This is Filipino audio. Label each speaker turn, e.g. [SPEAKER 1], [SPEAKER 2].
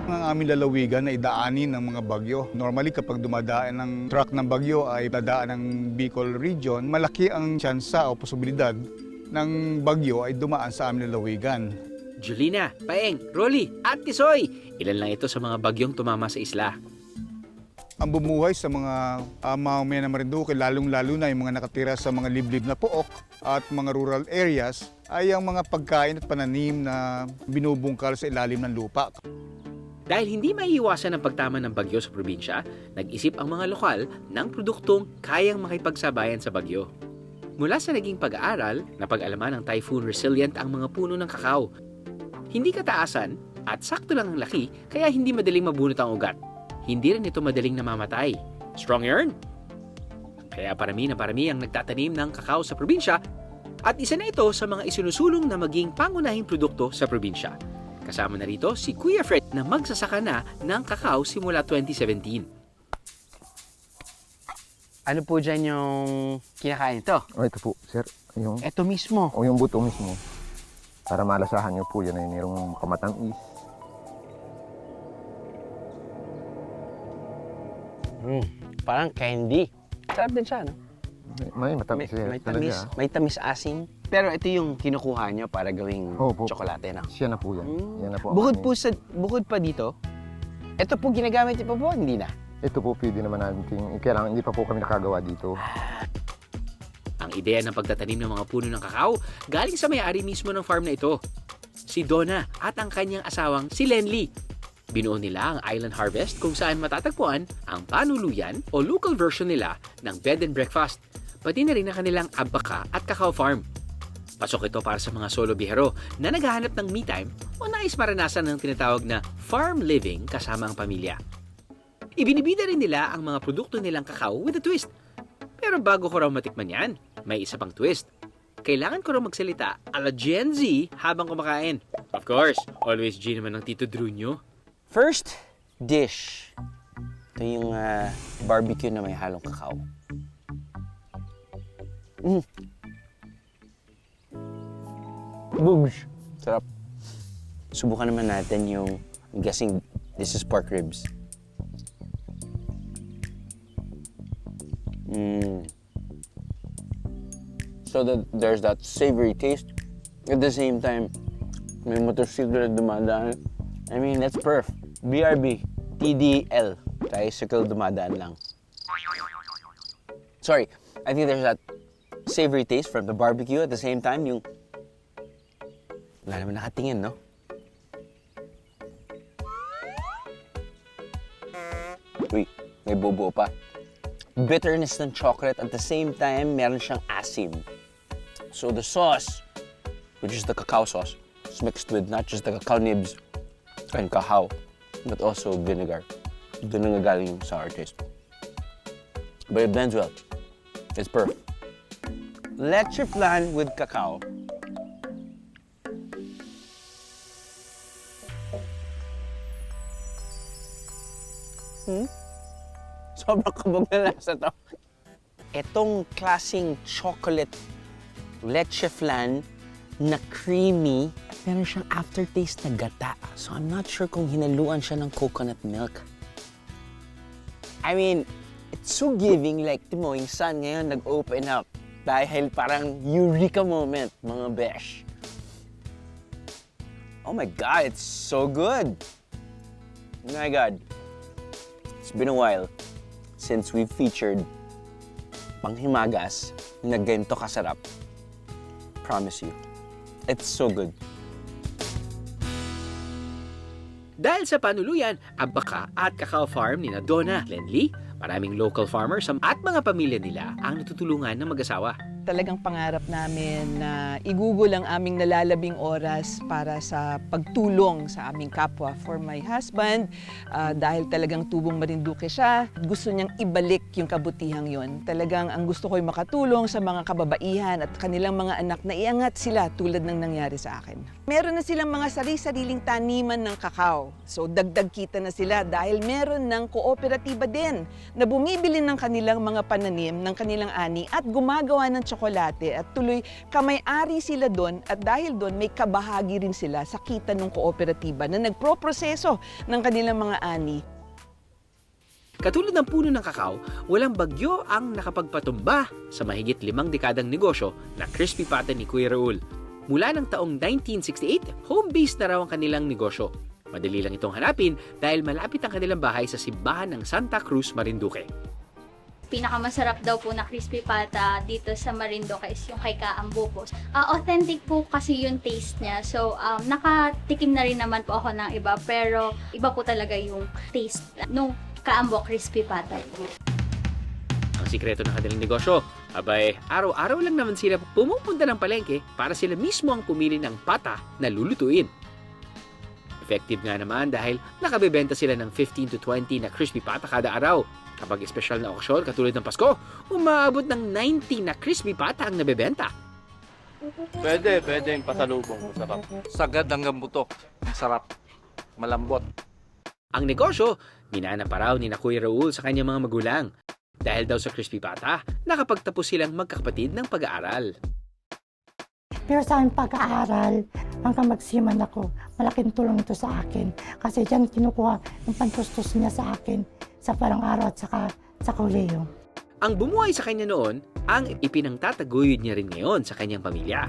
[SPEAKER 1] Ang aming lalawigan ay daanin ng mga bagyo. Normally kapag dumadaan ng truck ng bagyo ay dadaan ng Bicol region, malaki ang tsansa o posibilidad ng bagyo ay dumaan sa aming lalawigan.
[SPEAKER 2] Julina, Paeng, Rolly, at Tisoy, ilan lang ito sa mga bagyong tumama sa isla.
[SPEAKER 1] Ang bumuhay sa mga mamamayan ng Marinduque, lalong-lalo na yung mga nakatira sa mga liblib na pook at mga rural areas, ay ang mga pagkain at pananim na binubungkal sa ilalim ng lupa.
[SPEAKER 2] Dahil hindi maiiwasan ang pagtama ng bagyo sa probinsya, nag-isip ang mga lokal ng produktong kayang makipagsabayan sa bagyo. Mula sa naging pag-aaral, napag-alaman ng typhoon resilient ang mga puno ng kakao. Hindi kataasan at sakto lang ang laki, kaya hindi madaling mabunot ang ugat. Hindi rin ito madaling namamatay. Strong yarn! Kaya parami na parami ang nagtatanim ng kakao sa probinsya at isa na ito sa mga isinusulong na maging pangunahing produkto sa probinsya. Kasama na rito si Kuya Fred na magsasaka na ng kakao simula 2017.
[SPEAKER 3] Ano po dyan yung kinakain ito?
[SPEAKER 4] Oh, ito po, sir.
[SPEAKER 3] Ito mismo.
[SPEAKER 4] O yung buto mismo. Para malasahan nyo po, yan ay mayroong kamatamis.
[SPEAKER 3] Parang candy. Sarap din siya, no?
[SPEAKER 4] May matamis, sir.
[SPEAKER 3] May tamis asin. Pero ito yung kinukuha niyo para gawing tsokolate, no?
[SPEAKER 4] Siya na po yan. Yan na po.
[SPEAKER 3] Bukod pa dito, ito po ginagamit niyo pa po, hindi na?
[SPEAKER 4] Ito po pwede naman natin. Kailangan hindi pa po kami nakagawa dito.
[SPEAKER 2] Ang ideya ng pagtatanim ng mga puno ng kakao galing sa may-ari mismo ng farm na ito, si Donna at ang kanyang asawang si Lenly. Binuo nila ang Island Harvest kung saan matatagpuan ang panuluyan o local version nila ng bed and breakfast, pati na rin ang kanilang abaka at kakao farm. Pasok ito para sa mga solo bihero na naghahanap ng me time o nais maranasan ng tinatawag na farm living kasama ang pamilya. Ibinibida rin nila ang mga produkto nilang kakao with a twist. Pero bago ko raw matikman yan, may isa pang twist. Kailangan ko raw magsalita ala Gen Z habang kumakain. Of course, always G naman ng Tito Drew nyo.
[SPEAKER 3] First dish. Ito yung barbecue na may halong kakao. Boogs! Sarap. Subukan naman natin yung, I'm guessing this is pork ribs. So there's that savory taste. At the same time, may motorsiklo na dumadaan. I mean, that's perf. BRB, TDL, tricycle dumadaan lang. Sorry, I think there's that savory taste from the barbecue at the same time, yung... Wala naman nakatingin, no? Uy, may bobo pa. Bitterness ng chocolate at the same time, meron siyang asim. So the sauce, which is the cacao sauce, is mixed with not just the cacao nibs and cacao, but also vinegar. Doon nangagaling yung sour taste. But it blends well. It's perfect. Leche flan with cacao. Sobrang kabog na lasa to. Itong klaseng chocolate leche flan na creamy, meron siyang aftertaste na gata. So I'm not sure kung hinaluan siya ng coconut milk. I mean, it's so giving, like, timo, yung sun ngayon nag-open up. Dahil parang eureka moment, mga besh. Oh my God, it's so good. Oh my God. It's been a while since we've featured panghimagas na ganito kasarap. Promise you. It's so good.
[SPEAKER 2] Dahil sa panuluyan, abaka at kakao farm ni Donna, Lenly, maraming local farmers at mga pamilya nila ang natutulungan ng mag-asawa.
[SPEAKER 5] Talagang pangarap namin na igugol ang aming nalalabing oras para sa pagtulong sa aming kapwa. For my husband, dahil talagang tubong Marinduque siya, gusto niyang ibalik yung kabutihang yon. Talagang ang gusto ko'y makatulong sa mga kababaihan at kanilang mga anak na iangat sila tulad ng nangyari sa akin. Meron na silang mga sari-sariling taniman ng kakao. So dagdag kita na sila dahil meron ng kooperatiba din na bumibili ng kanilang mga pananim, ng kanilang ani at gumagawa ng tsokolate tsokolate at tuloy kamay-ari sila doon at dahil doon may kabahagi rin sila sa kita ng kooperatiba na nagproproseso ng kanilang mga ani.
[SPEAKER 2] Katulad ng puno ng kakao, walang bagyo ang nakapagpatumba sa mahigit 5 dekadang negosyo na crispy pata ni Kuya Raul. Mula ng taong 1968, home-based na raw ang kanilang negosyo. Madali lang itong hanapin dahil malapit ang kanilang bahay sa simbahan ng Santa Cruz, Marinduque.
[SPEAKER 6] Pinakamasarap daw po na crispy pata dito sa Marinduque is yung kay Kaambo po. Authentic po kasi yung taste niya. So, nakatikim na rin naman po ako ng iba. Pero, iba po talaga yung taste nung Kaambo crispy pata.
[SPEAKER 2] Ang sikreto ng kanilang negosyo, abay, araw-araw lang naman sila pumupunta ng palengke para sila mismo ang pumili ng pata na lulutuin. Effective nga naman dahil nakabebenta sila ng 15 to 20 na crispy pata kada araw. Kapag espesyal na okasyon katulad ng Pasko, umaabot ng 90 na crispy pata ang nabebenta.
[SPEAKER 7] Pwede yung pasalubong. Masarap. Sagad hanggang buto. Masarap. Malambot.
[SPEAKER 2] Ang negosyo, minana pa raw ni na Kuya Raul sa kanyang mga magulang. Dahil daw sa crispy pata, nakapagtapos silang magkakapatid ng pag-aaral.
[SPEAKER 8] Pero sa aming pag-aaral, hanggang magsiman ako, malaking tulong ito sa akin. Kasi dyan kinukuha yung pantustos niya sa akin sa parang araw at saka sa koleyo.
[SPEAKER 2] Ang bumuhay sa kanya noon, ang ipinangtataguyod niya rin ngayon sa kanyang pamilya.